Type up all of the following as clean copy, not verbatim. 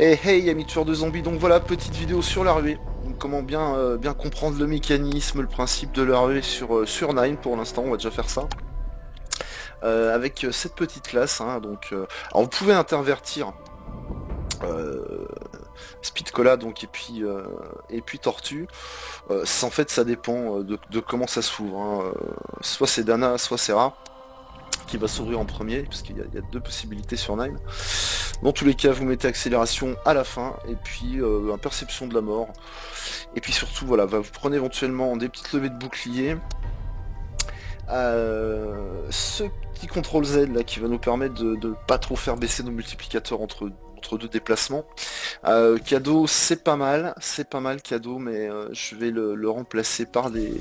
Et hey amis tueurs de zombies, donc voilà, petite vidéo sur la ruée. Donc, comment bien comprendre le mécanisme, le principe de la ruée sur Nine pour l'instant, on va déjà faire ça. Avec cette petite classe, hein, donc alors vous pouvez intervertir Speedcola donc et puis Tortue. En fait ça dépend de comment ça s'ouvre. Hein. Soit c'est Dana, soit c'est Ra qui va s'ouvrir en premier, parce qu'il y a deux possibilités sur Nine. Dans tous les cas, vous mettez accélération à la fin, et puis perception de la mort. Et puis surtout, voilà, vous prenez éventuellement des petites levées de bouclier. Ce petit contrôle Z là qui va nous permettre de pas trop faire baisser nos multiplicateurs entre deux déplacements. Cadeau, c'est pas mal cadeau, mais je vais le remplacer par des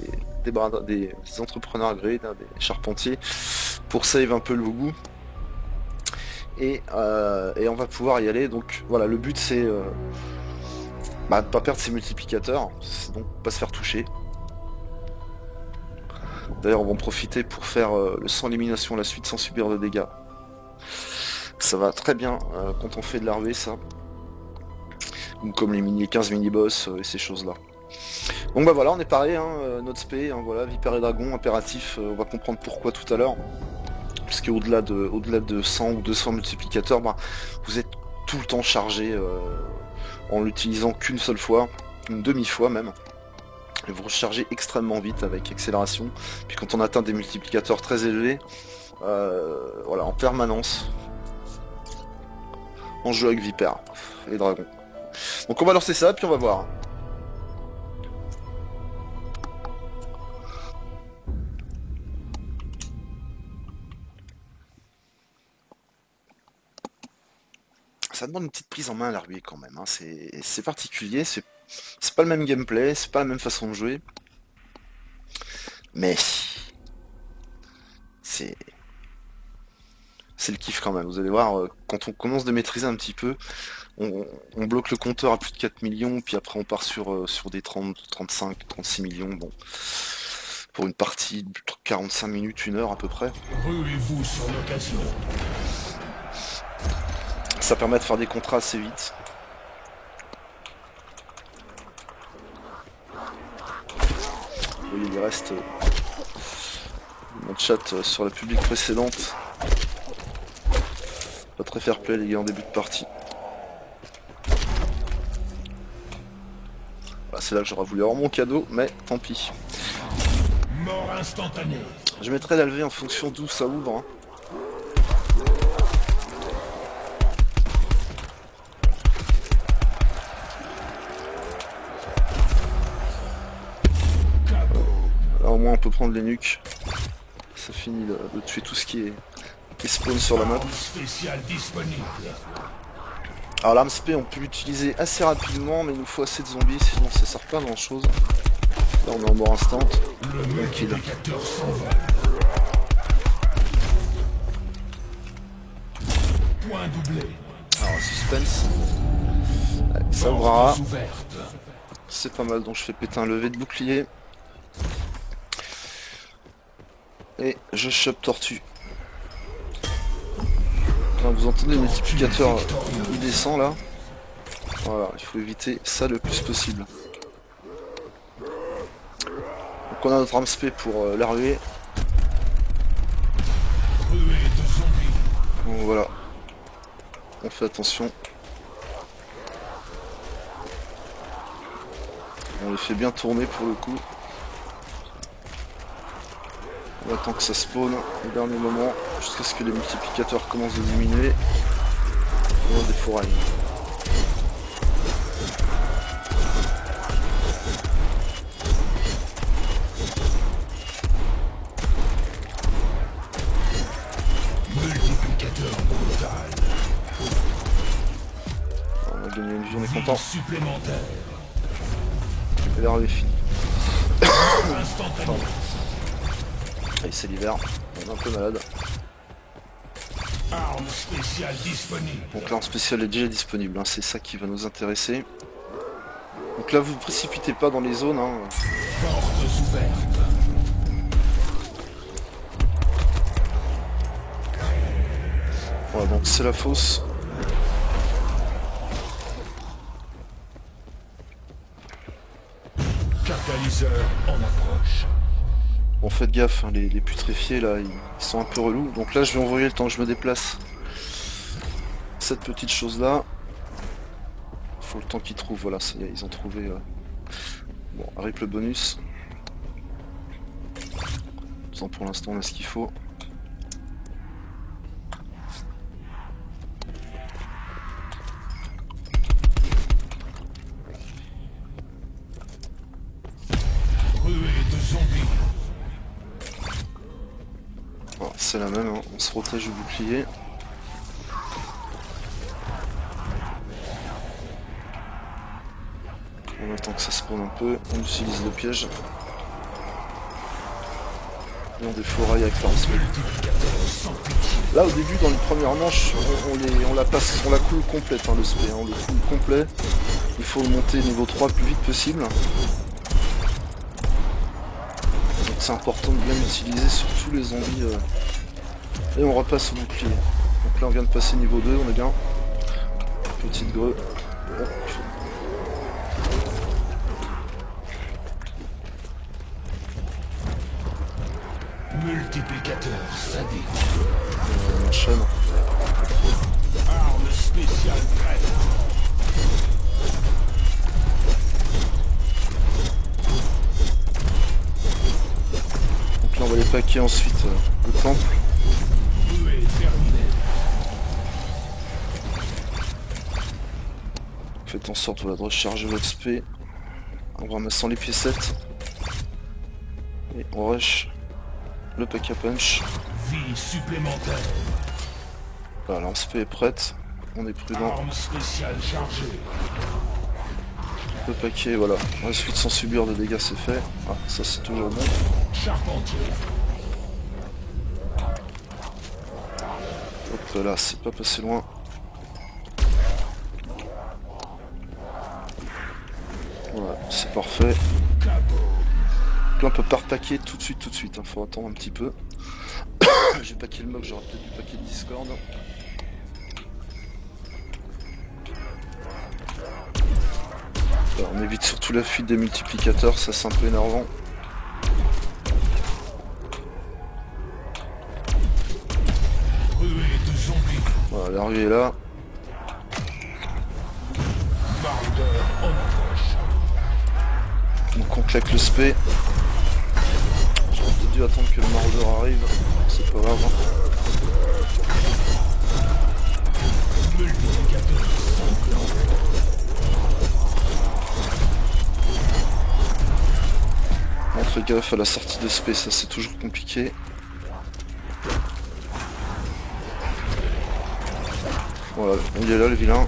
entrepreneurs agréés, des charpentiers, pour save un peu le goût. Et on va pouvoir y aller. Donc voilà, le but c'est de pas perdre ses multiplicateurs, donc pas se faire toucher. D'ailleurs on va en profiter pour faire le sans élimination la suite sans subir de dégâts. Ça va très bien quand on fait de la ruée, ça. Ou comme les 15 mini-boss et ces choses-là. Donc bah voilà, on est pareil, hein, notre spé, hein, voilà, Vipère et Dragon, impératif, on va comprendre pourquoi tout à l'heure. Puisque au-delà de 100 ou 200 multiplicateurs, vous êtes tout le temps chargé en l'utilisant qu'une seule fois, une demi-fois même. Et vous rechargez extrêmement vite avec accélération. Puis quand on atteint des multiplicateurs très élevés, voilà, en permanence, on joue avec Vipère et Dragon. Donc on va lancer ça, puis on va voir. Ça demande une petite prise en main à la ruée quand même, hein. C'est particulier, c'est pas le même gameplay, c'est pas la même façon de jouer. Mais c'est le kiff quand même, vous allez voir, quand on commence de maîtriser un petit peu, on bloque le compteur à plus de 4 millions, puis après on part sur des 30, 35, 36 millions, bon. Pour une partie de 45 minutes, 1 heure à peu près. Ruez-vous sur l'occasion. Ça permet de faire des contrats assez vite. Vous voyez, il reste mon chat sur la publique précédente. Pas très fair play les gars en début de partie. Voilà, c'est là que j'aurais voulu avoir mon cadeau, mais tant pis. Mort instantanée. Je mettrai la levée en fonction d'où ça ouvre. Hein. Là au moins on peut prendre les nuques. Ça finit de tuer tout ce qui est spawn sur la map. Alors l'arme spé on peut l'utiliser assez rapidement, mais il nous faut assez de zombies, sinon ça sert pas à grand chose. Là on est en mort instant. Tranquille. Alors suspense. Allez, ça ouvrira. C'est pas mal, donc je fais péter un lever de bouclier. Et je chope Tortue. Là, vous entendez le multiplicateur il descend là. Voilà, il faut éviter ça le plus possible. Donc on a notre arme spé pour la ruée. Donc voilà. On fait attention. On les fait bien tourner pour le coup. On attend que ça spawn au dernier moment, jusqu'à ce que les multiplicateurs commencent à diminuer. On a des fourrailles. Multiplicateur brutal. On a gagné une vie, on est content. Supplémentaire. Et l'air est fini. Allez, c'est l'hiver, on est un peu malade. Arme spéciale disponible. Donc l'arme spéciale est déjà disponible, hein, c'est ça qui va nous intéresser. Donc là vous ne précipitez pas dans les zones. Hein. Portes ouvertes. Voilà, donc c'est la fosse. Cristalliseur en approche. Bon, faites gaffe, hein, les putréfiés là, ils sont un peu relous. Donc là, je vais envoyer le temps que je me déplace. Cette petite chose là. Faut le temps qu'ils trouvent, voilà, ça y est, ils ont trouvé. Bon, avec le bonus. Pour l'instant, on a ce qu'il faut. C'est la même, hein. On se protège au bouclier. On attend que ça spawn un peu, on utilise le piège. Et on défouraille avec l'arme. Là au début dans les premières manches, on la coule complète hein, le spé, hein, on le coule complet. Il faut le monter niveau 3 le plus vite possible. Donc c'est important de bien l'utiliser sur tous les zombies. Et on repasse au bouclier. Donc là on vient de passer niveau 2, on est bien. Petite greu. Hop. Multiplicateur sadique. On enchaîne. Arme spéciale prête. Donc là on va les paquer ensuite le temple. Ruée terminée. Faites en sorte voilà, de recharger votre spé en ramassant les piécettes. Et on rush le pack à punch. Vie supplémentaire. Voilà, l'anspé est prête. On est prudent. Arme spéciale chargée. Le paquet, voilà. Ensuite sans subir de dégâts c'est fait. Ah, ça c'est toujours bon. Charpentier. Hop là, c'est pas passé loin. Voilà, c'est parfait. Là on peut pas repaquer tout de suite, hein. Faut attendre un petit peu. J'ai paqué le mob, j'aurais peut-être dû paquer le Discord. Alors, on évite surtout la fuite des multiplicateurs, ça c'est un peu énervant. Voilà, la rue est là. Donc on claque le spé. J'aurais peut-être dû attendre que le maraudeur arrive. C'est pas grave. On fait gaffe à la sortie de spé, ça c'est toujours compliqué. Voilà, il est là le vilain.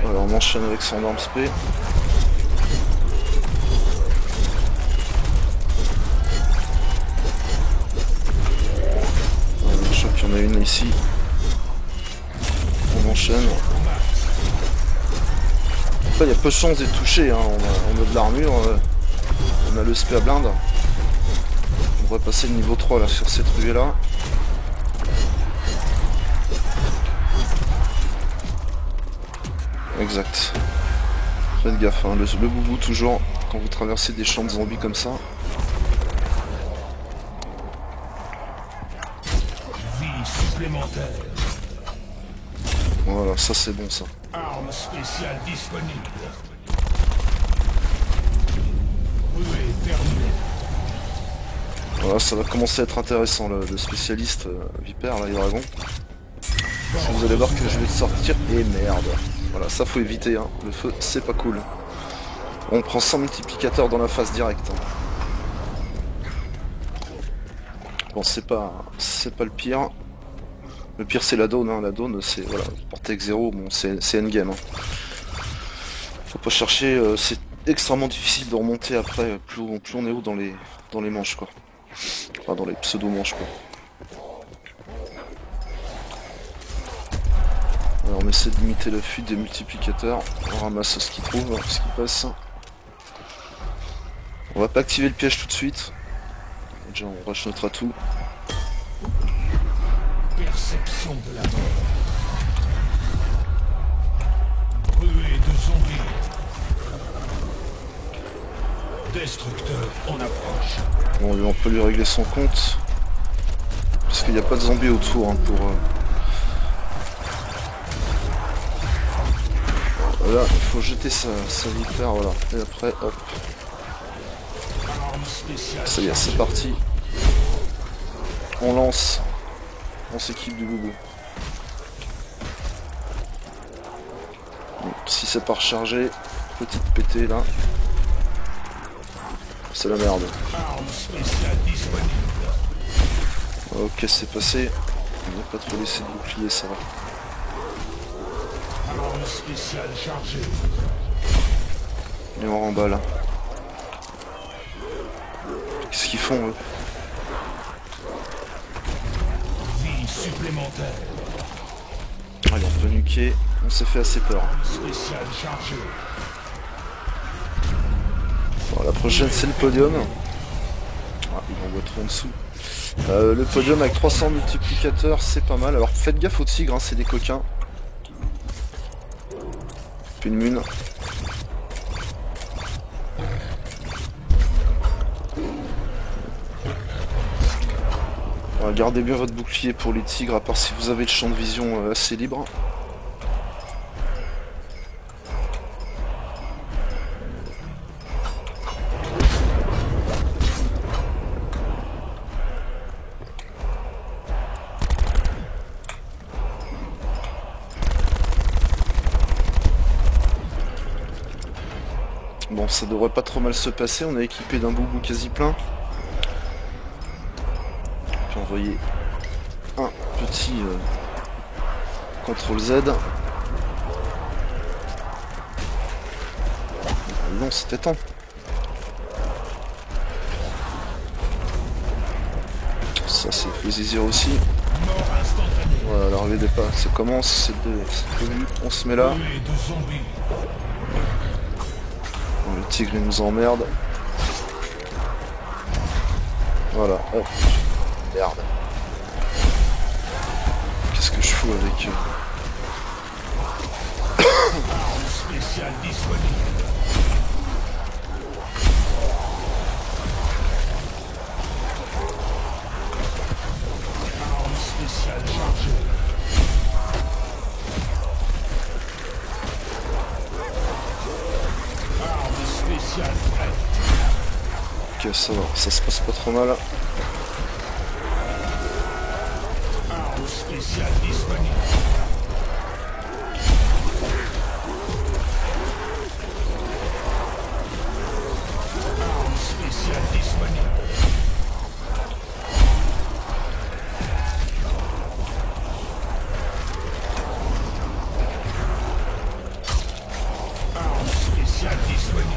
Voilà, on enchaîne avec son arme spé. Voilà, je crois qu'il y en a une ici. On enchaîne. Là, il y a peu de chance d'être touché, hein. On a de l'armure, on a le spé à blinde. On va passer le niveau 3 là sur cette ruée là. Exact. Faites gaffe, hein. Le boubou toujours quand vous traversez des champs de zombies comme ça. Vie supplémentaire. Voilà, ça c'est bon ça. Arme spéciale disponible. Ruée terminée. Voilà, ça va commencer à être intéressant le spécialiste Vipère là, les dragons. Vous allez voir que je vais le sortir et merde. Voilà, ça faut éviter, hein. Le feu c'est pas cool. On prend 100 multiplicateurs dans la phase directe. Hein. Bon, c'est pas le pire. Le pire c'est la dawn, hein. La dawn c'est voilà, portée avec 0, bon c'est endgame. Hein. Faut pas chercher, c'est extrêmement difficile de remonter après, plus on est haut dans les manches quoi. Enfin dans les pseudo-manches quoi. Alors on essaie de limiter la fuite des multiplicateurs, on ramasse ce qu'ils trouvent, ce qui passe. On va pas activer le piège tout de suite. Déjà on rush notre atout. Perception de la mort. Ruée de zombies. Destructeur en approche. Bon, on peut lui régler son compte. Parce qu'il n'y a pas de zombies autour hein, pour... Voilà, il faut jeter sa vipère, voilà. Et après, hop. Arme spéciale. Ça y est, c'est parti. On lance. On s'équipe du boubou. Donc, si c'est pas rechargé, petite pétée là. C'est la merde. Arme spéciale disponible. Ok, c'est passé. On n'a pas trop laissé de bouclier, ça va. Arme spéciale chargée. Et on remballe. Qu'est-ce qu'ils font eux? Vie supplémentaire. Allez, on peut nuquer. On s'est fait assez peur. Spéciale chargée. Bon, la prochaine c'est le podium. Ah, il envoie trop en dessous. Le podium avec 300 multiplicateurs, c'est pas mal. Alors faites gaffe aux tigres, hein, c'est des coquins. Puis une mune. Voilà, gardez bien votre bouclier pour les tigres, à part si vous avez le champ de vision assez libre. Bon, ça devrait pas trop mal se passer, on est équipé d'un boubou quasi plein. Puis envoyer un petit CTRL Z. Non, c'était temps. Ça c'est fait zizir aussi. Mort instantanée. Voilà, l'arrivée des pas, ça commence, c'est prévu, on se met là. Ruée de zombies. Bon, le tigre il nous emmerde. Voilà, hop. Merde. Qu'est-ce que je fous avec eux? Arme spéciale disponible. Arme spéciale chargée. Arme spéciale prête. Ok, ça va, ça se passe pas trop mal. Arme spéciale disponible. Arme spéciale disponible. Arme spéciale disponible.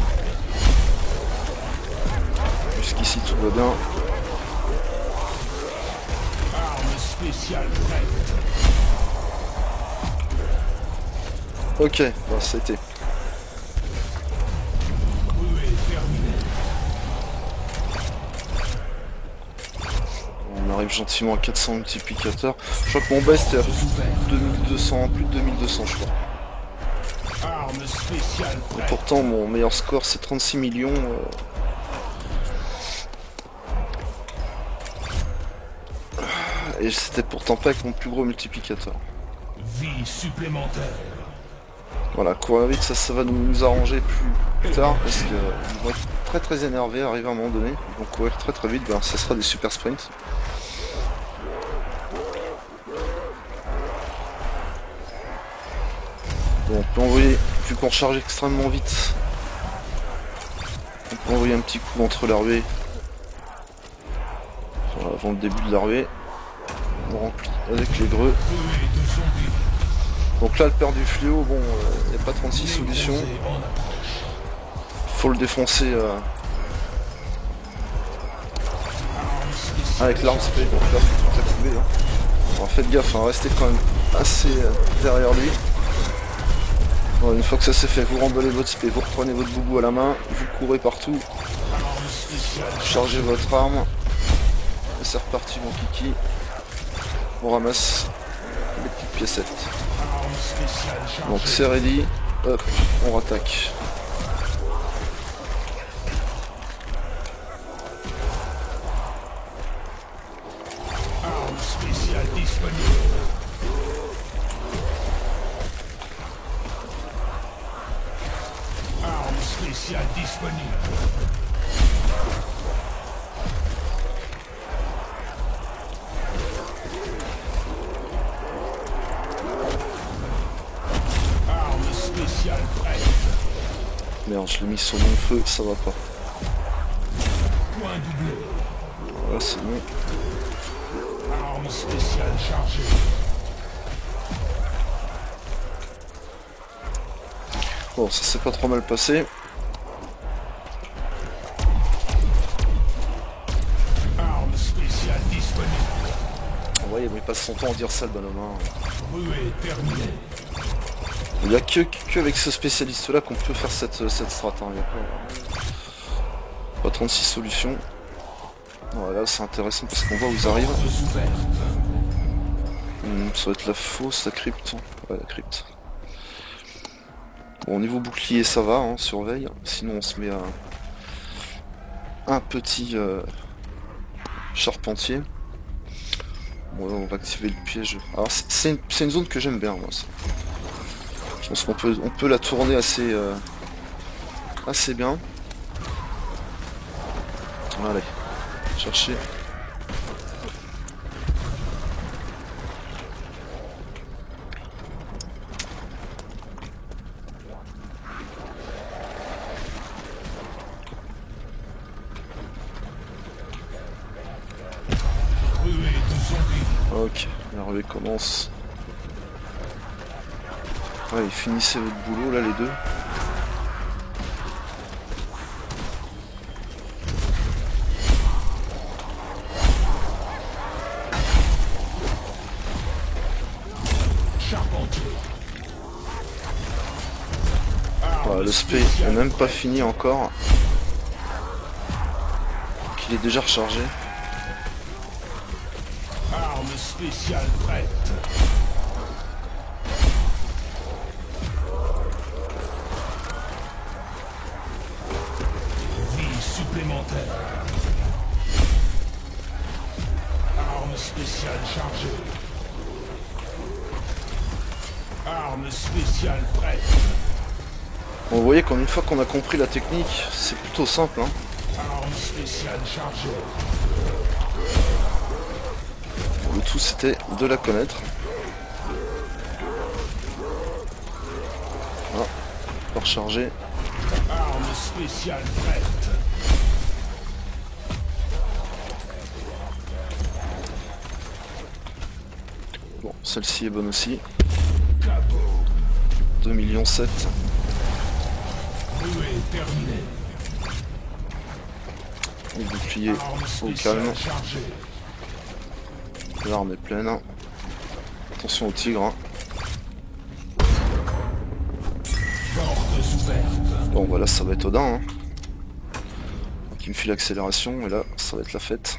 Jusqu'ici tout va bien. Arme spéciale prête. Ok, bon, ça a été. Ruée terminée. On arrive gentiment à 400 multiplicateurs. Je crois que mon best est à 2200, plus de 2200 je crois. Arme spéciale Et prête. pourtant mon meilleur score c'est 36 millions. Et c'était pourtant pas avec mon plus gros multiplicateur. Vie supplémentaire. Voilà, courir vite, ça va nous arranger plus tard, parce qu'ils vont être très énervés, arriver à un moment donné. Ils vont courir très vite, ben, ça sera des super sprints. Bon, on peut envoyer, vu qu'on recharge extrêmement vite, on peut envoyer un petit coup entre l'arrivée, avant le début de l'arrivée. On remplit avec les greux. Ruée de zombies. Donc là, le père du fléau, bon, il n'y a pas 36 solutions. Nécrosé en approche. Faut le défoncer Arme spéciale avec l'arme spé. Donc là, faut tout activer. Hein. Alors faites gaffe, hein, restez quand même assez derrière lui. Bon, une fois que ça c'est fait, vous remballez votre spé, vous reprenez votre boubou à la main, vous courez partout, Arme spéciale chargez votre arme. Et c'est reparti mon kiki. On ramasse les petites piécettes. Arme spéciale chargée. Donc c'est ready, hop, on rattaque. disponible. Arme spéciale prête. Merde, je l'ai mis sur mon feu, ça va pas. Point doublé. Voilà, c'est bon. Arme spéciale chargée. Bon, ça s'est pas trop mal passé. Arme spéciale disponible. Ouais, il passe son temps à dire ça, le bonhomme. Hein. Ruée terminée. Il n'y a que avec ce spécialiste là qu'on peut faire cette strat. Hein. Il y a pas 36 solutions. Voilà, c'est intéressant parce qu'on voit où ils arrivent. Portes ouvertes. Ça va être la fausse, la crypte. Ouais, la crypte. Bon, au niveau bouclier, ça va, hein, surveille. Sinon, on se met un petit charpentier. Bon, là, on va activer le piège. Alors, c'est une zone que j'aime bien, moi. Ça. Je pense qu'on peut la tourner assez bien. Allez, chercher. Ok, la ruée commence. Ouais, finissez votre boulot là les deux. Voilà, le spé est même pas fini encore. Donc, il est déjà rechargé. Arme spéciale prête. Vie supplémentaire. Arme spéciale chargée. Arme spéciale prête. Bon, vous voyez qu'une fois qu'on a compris la technique, c'est plutôt simple. Hein. Arme spéciale chargée. Le tout c'était de la connaître. Voilà, pas recharger. Arme spéciale prête. Bon, celle-ci est bonne aussi. Capot. 2,7 millions. Ruée terminée. Le bouclier Arme au calme. spéciale chargée. L'arme est pleine. Attention au tigre. Hein. Portes ouvertes. Bon voilà, ça va être Odin. Hein. Donc il me file l'accélération et là, ça va être la fête.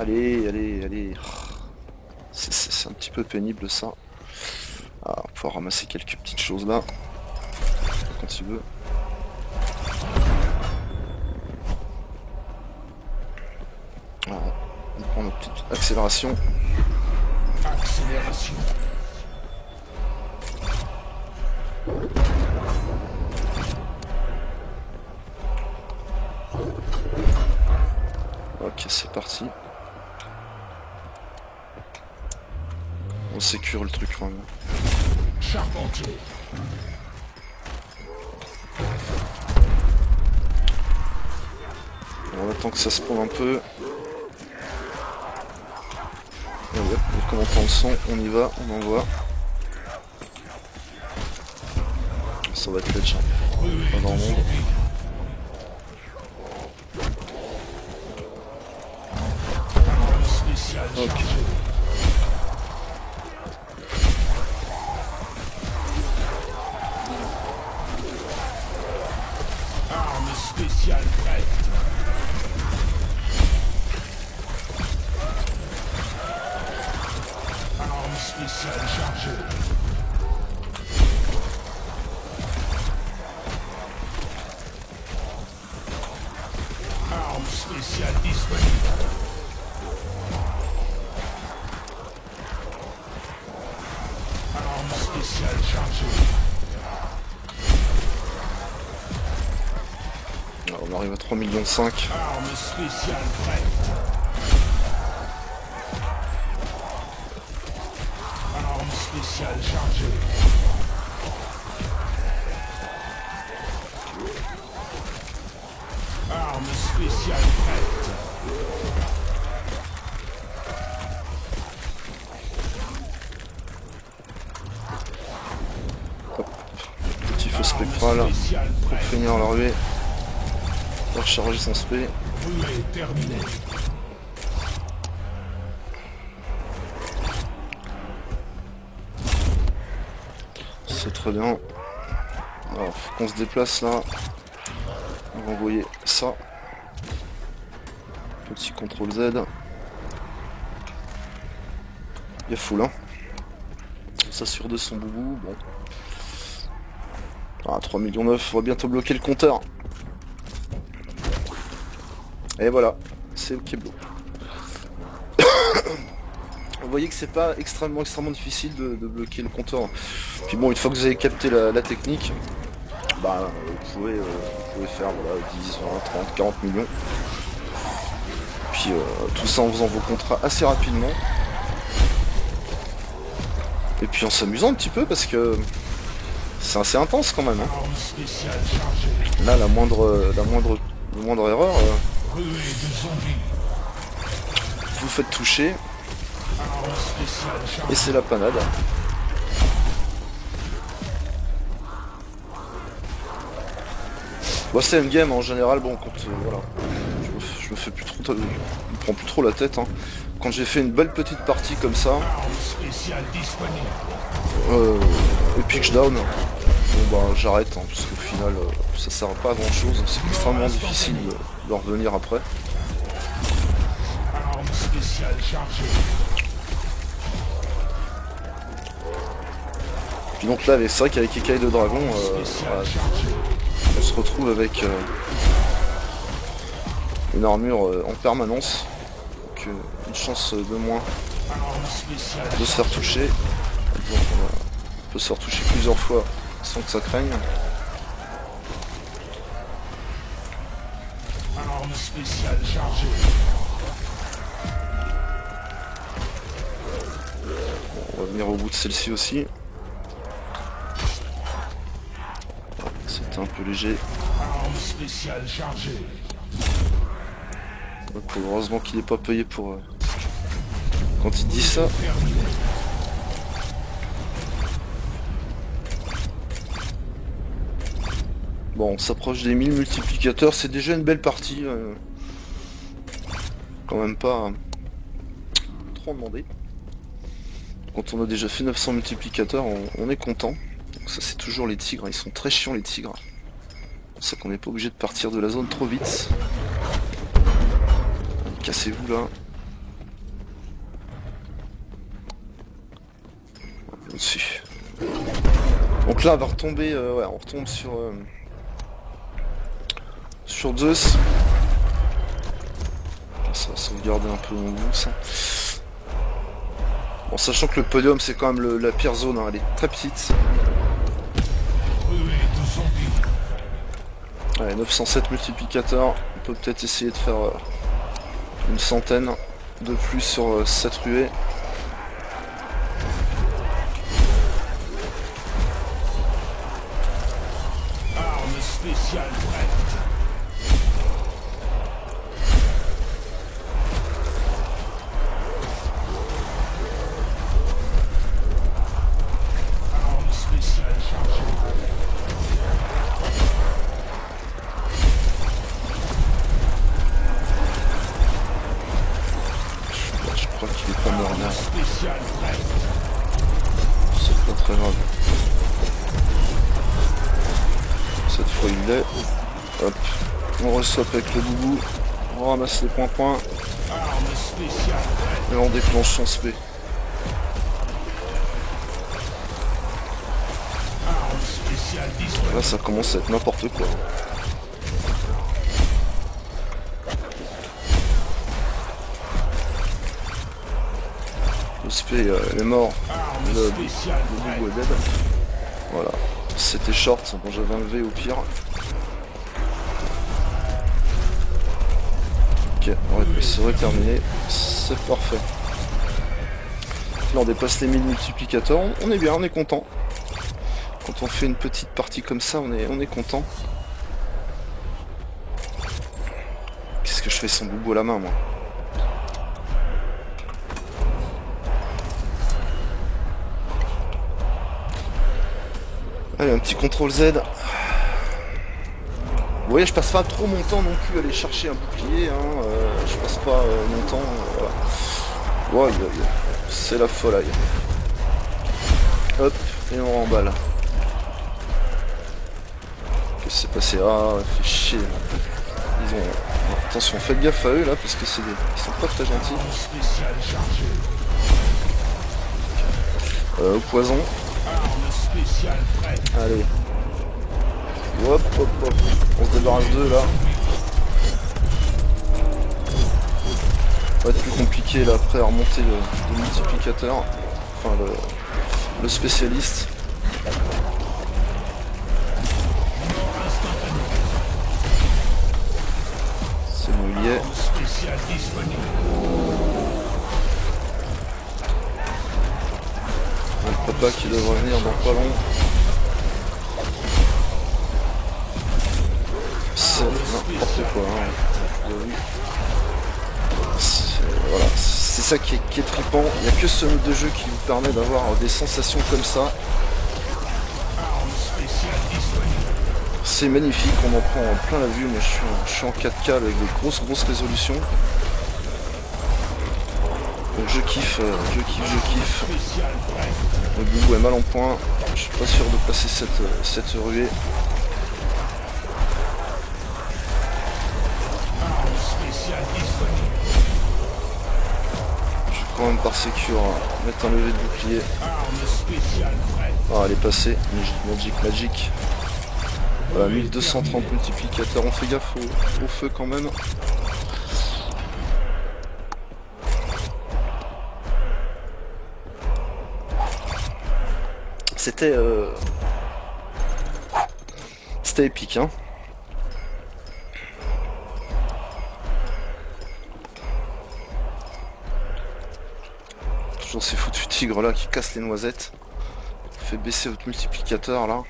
Allez, allez, allez. C'est un petit peu pénible ça. Ah, on va pouvoir ramasser quelques petites choses là. Quand il veut. Voilà. On prend notre petite accélération. Accélération. Ok, c'est parti. On sécure le truc quand même. Charpentier. On attend que ça se pond un peu. Et ouais, comme on entend le son, on y va, on envoie. Ça va être ledge. Pas dans le monde. Arme spéciale Ok. chargée. Arme spéciale prête. Arme spéciale chargée. Arme spéciale disponible. Arme spéciale chargée. arrive à 3,5 millions. Arme spéciale prête. Arme spéciale chargée. Arme spéciale prête. Petit feu spectral pour finir la ruée. On va recharger son spé. Ruée terminée. C'est très bien. Alors faut qu'on se déplace là. On va envoyer ça. Petit CTRL Z. Il y a full hein. On s'assure de son boubou. Bon. Ah 3,9 millions, on va bientôt bloquer le compteur. Et voilà, c'est ok bleu. Vous voyez que c'est pas extrêmement difficile de bloquer le compteur. Puis bon, une fois que vous avez capté la technique, bah vous pouvez faire voilà, 10, 20, 30, 40 millions. Puis tout ça en faisant vos contrats assez rapidement. Et puis en s'amusant un petit peu parce que c'est assez intense quand même. Hein. Arme spéciale chargée. Là la moindre erreur, Ruée de zombies. vous faites toucher Arme spéciale chargée. et c'est la panade. Bon, c'est une game en général, bon quand voilà. Je me fais plus trop, je me prends plus trop la tête. Hein. Quand j'ai fait une belle petite partie comme ça, Arme spéciale disponible. et puis que je down, bon bah j'arrête, hein, parce qu'au final ça sert pas à grand chose, c'est extrêmement difficile de revenir après. Arme spéciale chargée. Puis donc là, c'est vrai qu'avec Écaille de Dragon, voilà, Chargée. on se retrouve avec une armure en permanence, donc une chance de moins Arme spéciale. de se faire toucher. Donc, on peut se faire toucher plusieurs fois sans que ça craigne. Arme spéciale chargée. On va venir au bout de celle-ci aussi. C'était un peu léger. Arme spéciale chargée. Donc, heureusement qu'il n'est pas payé pour quand il dit ça. Terminée. Bon, on s'approche des 1000 multiplicateurs, c'est déjà une belle partie. Quand même pas trop demandé. Quand on a déjà fait 900 multiplicateurs, on est content. Donc ça c'est toujours les tigres, ils sont très chiants les tigres. C'est pour ça qu'on n'est pas obligé de partir de la zone trop vite. Cassez-vous là. Au-dessus. Donc là on va retomber, ouais, on retombe sur Zeus. Ça va sauvegarder un peu mon goût ça. Bon, sachant que le podium c'est quand même la pire zone, hein, elle est très petite. Ruée de zombies. Ouais, 907 multiplicateurs, on peut peut-être essayer de faire une centaine de plus sur cette ruée. Arme spéciale prête. Arme spéciale chargée. Je crois qu'il est pas mort là, Spéciale prête. c'est pas très grave. Cette fois il l'est. Hop, on reçoit avec le boubou, on ramasse les points. Arme spéciale prête. Et on déclenche son spé. Arme spéciale disponible. Là ça commence à être n'importe quoi. Le spé est mort. Arme Le spéciale boubou prête. est dead. Voilà. C'était short, bon j'avais un V au pire. Ok, c'est terminé. C'est parfait. Là on dépasse les 1000 multiplicateurs, on est bien, on est content. Quand on fait une petite partie comme ça, on est content. Qu'est-ce que je fais sans boubou à la main moi? Allez, un petit CTRL Z. Vous voyez, je passe pas trop mon temps non plus à aller chercher un bouclier, hein. Je passe pas mon temps, voilà. Ouais, c'est la folie. Hop, et on remballe. Qu'est-ce qui s'est passé? Ah, fait chier. Ils ont... Attention, faites gaffe à eux là, parce que c'est des... Ils sont pas très gentils. Au poison. Allez. Hop, hop, hop. On se débarrasse d'eux là. Ça va être plus compliqué là après à remonter le multiplicateur. Enfin le spécialiste. C'est bon, il y est. Le papa qui devrait venir dans pas long. C'est n'importe quoi. Hein. Voilà. C'est ça qui est trippant. Il n'y a que ce mode de jeu qui vous permet d'avoir des sensations comme ça. C'est magnifique, on en prend plein la vue. Moi je suis en 4K avec des grosses résolutions. Donc je kiffe. Le boubou est mal en point. Je suis pas sûr de passer cette ruée. Je vais quand même par sécure mettre un lever de bouclier. Ah, elle est passée. Magic. Voilà, 1230 multiplicateurs. On fait gaffe au feu quand même. C'était épique, hein. Toujours ces foutus tigres là qui cassent les noisettes. Fait baisser votre multiplicateur là.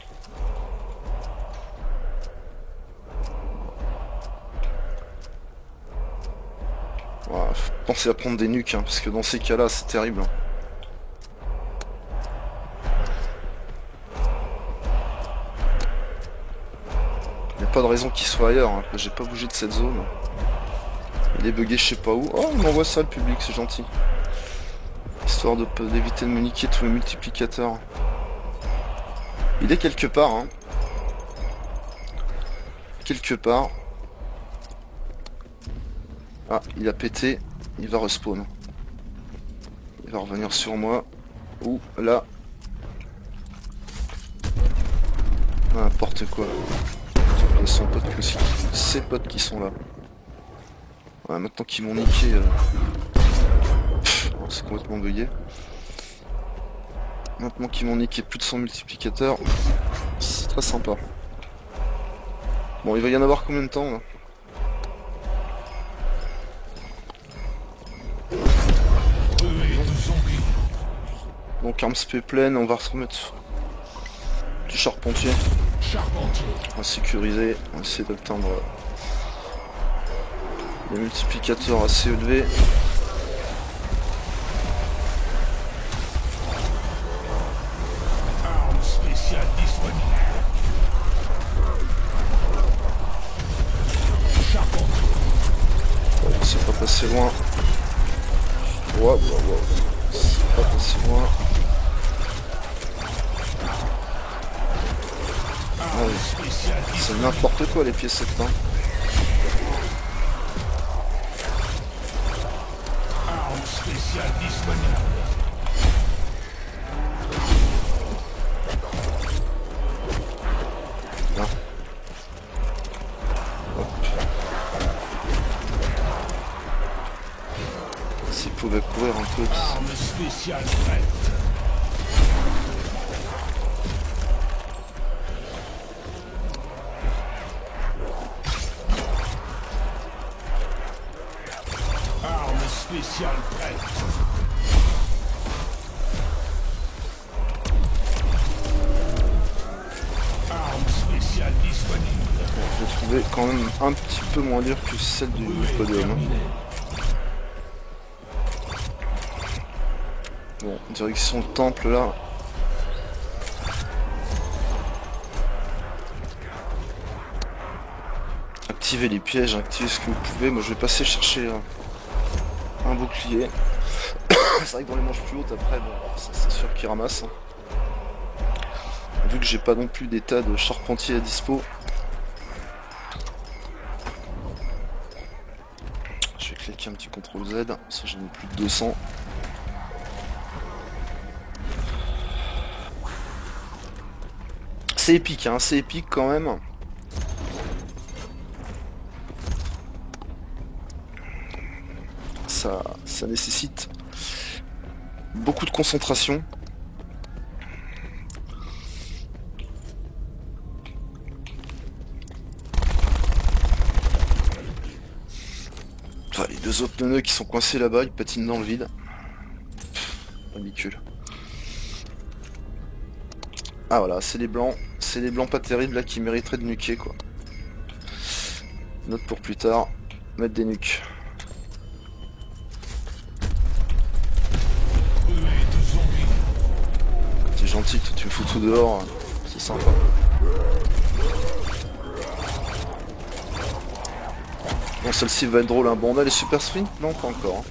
Voilà, faut penser à prendre des nuques, hein, parce que dans ces cas-là, c'est terrible. Il n'y a pas de raison qu'il soit ailleurs, hein. J'ai pas bougé de cette zone. Il est bugué je sais pas où. Oh, il m'envoie ça le public, c'est gentil. Histoire d'éviter de me niquer tous les multiplicateurs. Il est quelque part, hein. Quelque part. Ah, il a pété. Il va respawn. Il va revenir sur moi. Ou là. N'importe quoi. Son pote aussi. Ses potes qui sont là. Ouais, maintenant qu'ils m'ont niqué. C'est complètement bugué. Maintenant qu'ils m'ont niqué plus de 100 multiplicateurs. C'est très sympa. Bon, il va y en avoir combien de temps là? Donc armes spé pleine, on va se remettre du charpentier. On va sécuriser, on va essayer d'atteindre des multiplicateurs assez élevés. C'est pas passé loin. Wow. C'est pas passé loin. Ah oui. C'est n'importe quoi les pièces hein. Là. Hop. S'il pouvait courir un peu. spéciale prête. Arme spéciale disponible. Je l'ai trouvé quand même un petit peu moins dur que celle du podium. Hein. Bon, direction le temple là. Activez les pièges, activez ce que vous pouvez. Moi je vais passer chercher un bouclier. C'est vrai que dans les manches plus hautes après, bon, c'est sûr qu'il ramasse. Vu que j'ai pas non plus des tas de charpentiers à dispo. Je vais cliquer un petit CTRL Z, ça j'en ai plus de 200. C'est épique, hein, c'est épique quand même. Ça nécessite beaucoup de concentration. Enfin, les deux autres neuneux qui sont coincés là-bas, ils patinent dans le vide. Ridicule. Ah voilà, c'est les blancs pas terribles là qui mériteraient de nuquer quoi. Note pour plus tard, mettre des nuques. T'es gentil, toi, tu me fous tout dehors, c'est sympa. Bon, celle-ci va être drôle, hein. Bon, on a les super sprint? Non, pas encore. Hein.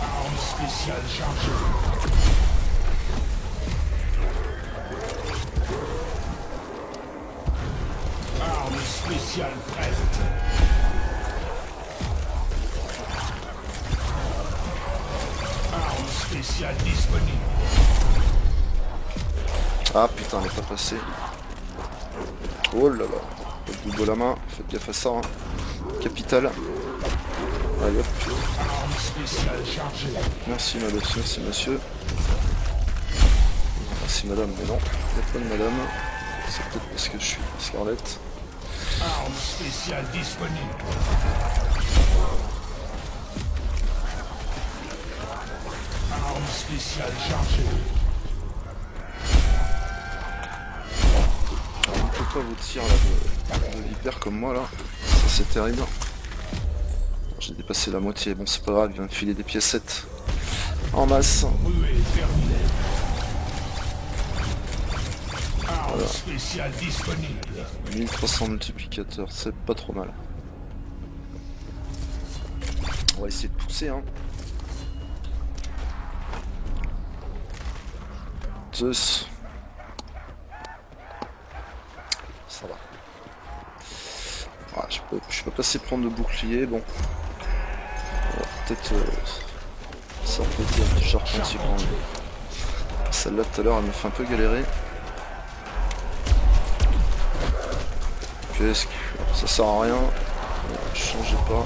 Arme spéciale chargée. Arme spéciale prête. Arme spéciale disponible. Ah putain, elle est pas passée. Oh là là. Faites du beau la main, faites gaffe à ça. Hein. Capital. Allez hop. Arme spéciale chargée. Merci madame, merci monsieur. Merci madame, mais non, il n'y a pas de madame. C'est peut-être parce que je suis Scarlett. Arme spéciale disponible. Arme spéciale chargée. On ne peut pas vous tirer là de vipère comme moi là. Ça c'est terrible. J'ai dépassé la moitié, bon c'est pas grave, il vient de filer des piécettes en masse. Ruée terminée. Arme Voilà. spéciale disponible. 1300 multiplicateurs, c'est pas trop mal. On va essayer de pousser hein. Zeus. Ça va. Ah, je peux passer prendre le bouclier, bon. Peut-être ça peut être un petit charpentier quand même. Celle-là tout à l'heure elle me fait un peu galérer. Qu'est-ce que... ça sert à rien. Changez pas.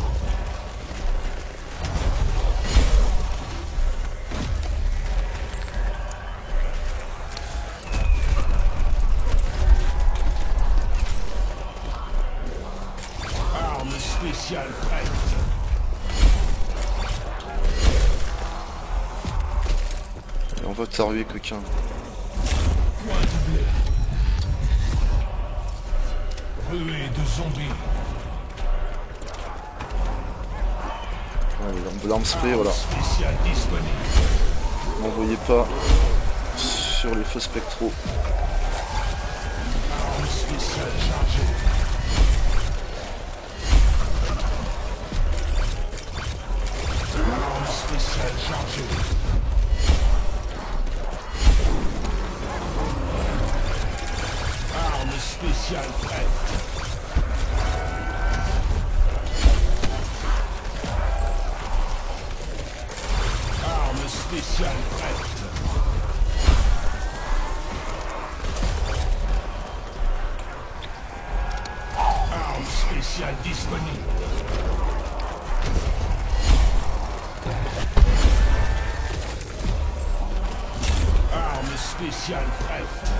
Arme spéciale prête. Et on va t'arruer coquin. Point doublé. Ruée de zombies. Allez, l'arme spray, voilà. Spéciale disponible. N'envoyez pas sur les feux spectraux. Arme spéciale chargée. Arme spéciale chargée. Arme spéciale prête. Arme spéciale prête. Arme spéciale disponible. Arme spéciale prête.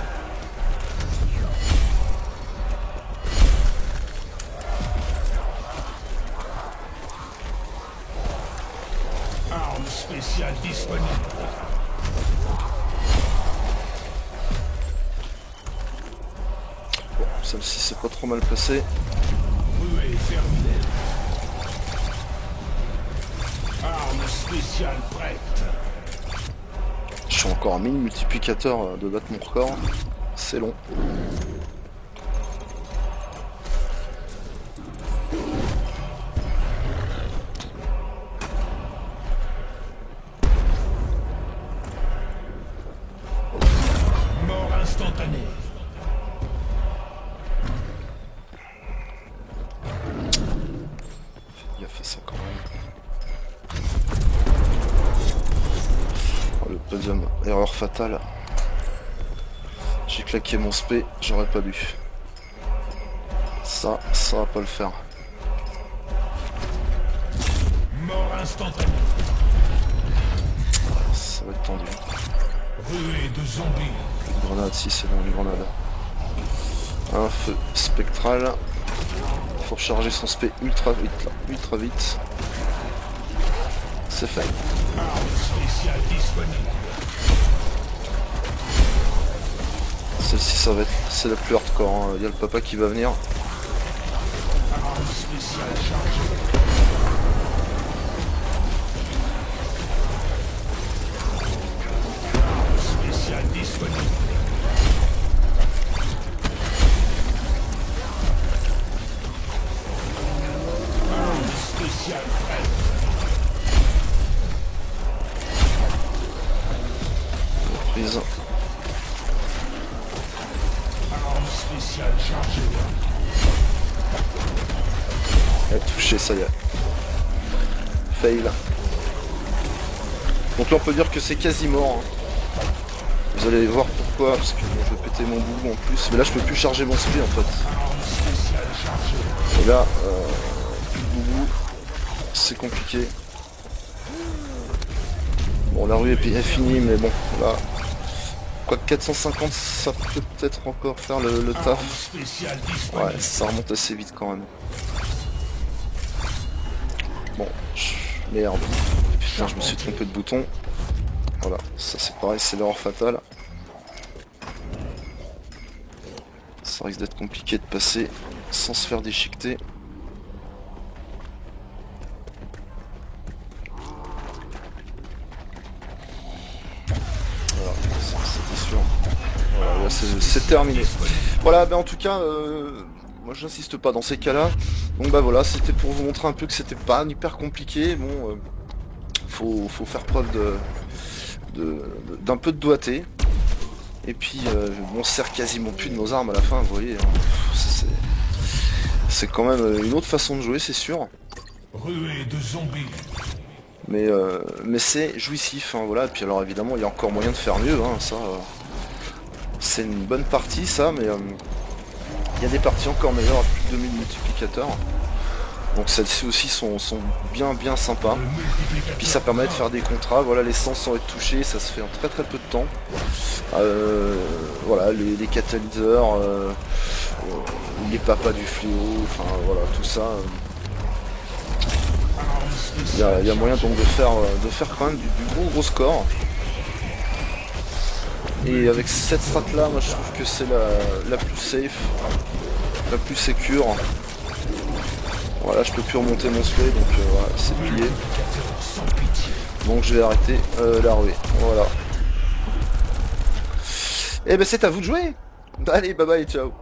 spécial disponible. Bon, celle-ci c'est pas trop mal placé. Ruée terminée. Arme spéciale prête. Je suis encore un mini multiplicateur de battre mon record. C'est long. Mort instantanée. Fais gaffe à ça quand même. Oh, le podium, erreur fatale. J'ai claqué mon spé, j'aurais pas dû. Ça va pas le faire. Mort instantanée. Ça va être tendu. Ruée de zombies. Une grenade, si c'est bon, une grenade. Un feu spectral. Faut recharger son spé ultra vite là, ultra vite. C'est fait. Arme spéciale disponible. Celle-ci ça va être. C'est la plus hardcore, hein. Y a le papa qui va venir. Arme spéciale chargée. Arme spéciale disponible. Arme spéciale prête. Prise. Arme spéciale chargée. Elle a touché, ça y est. Fail. Donc là on peut dire que c'est quasi mort. Hein. Vous allez voir pourquoi, parce que bon, je vais péter mon bout en plus. Mais là je peux plus charger mon spé en fait. Arme spéciale chargée. Et là, plus de boubou, c'est compliqué. Bon, la rue est finie, mais bon, là, quoi que 450, ça peut peut-être encore faire le Arme taf. spéciale disponible. Ouais, ça remonte assez vite quand même. Bon, merde. Putain, je me suis trompé de bouton. Voilà, ça c'est pareil, c'est l'erreur fatale. Ça risque d'être compliqué de passer sans se faire déchiqueter. Voilà, c'était sûr. Voilà, là, c'est terminé. Voilà, ben en tout cas, moi j'insiste pas dans ces cas-là. Donc bah voilà, c'était pour vous montrer un peu que c'était pas hyper compliqué. Bon, faut faire preuve d'un peu de doigté. Et puis on se sert quasiment plus de nos armes à la fin, vous voyez. Hein. C'est quand même une autre façon de jouer, c'est sûr. Ruée de zombies. Mais c'est jouissif, hein, voilà. Et puis alors évidemment il y a encore moyen de faire mieux, hein, ça. C'est une bonne partie ça, mais il y a des parties encore meilleures à plus de 2000 multiplicateurs. Donc celles-ci aussi sont bien sympas. Puis ça permet de faire des contrats, voilà, les sens sans être touchés, ça se fait en très peu de temps. Voilà, les catalyseurs, les papas du fléau, enfin voilà, tout ça. Il y a moyen donc de faire quand même du gros score. Et avec cette strat là, moi je trouve que c'est la plus safe, la plus sécure. Voilà, je peux plus remonter mon spray, donc voilà, c'est plié. Donc je vais arrêter la ruée. Voilà. Et ben c'est à vous de jouer. Allez, bye bye, ciao.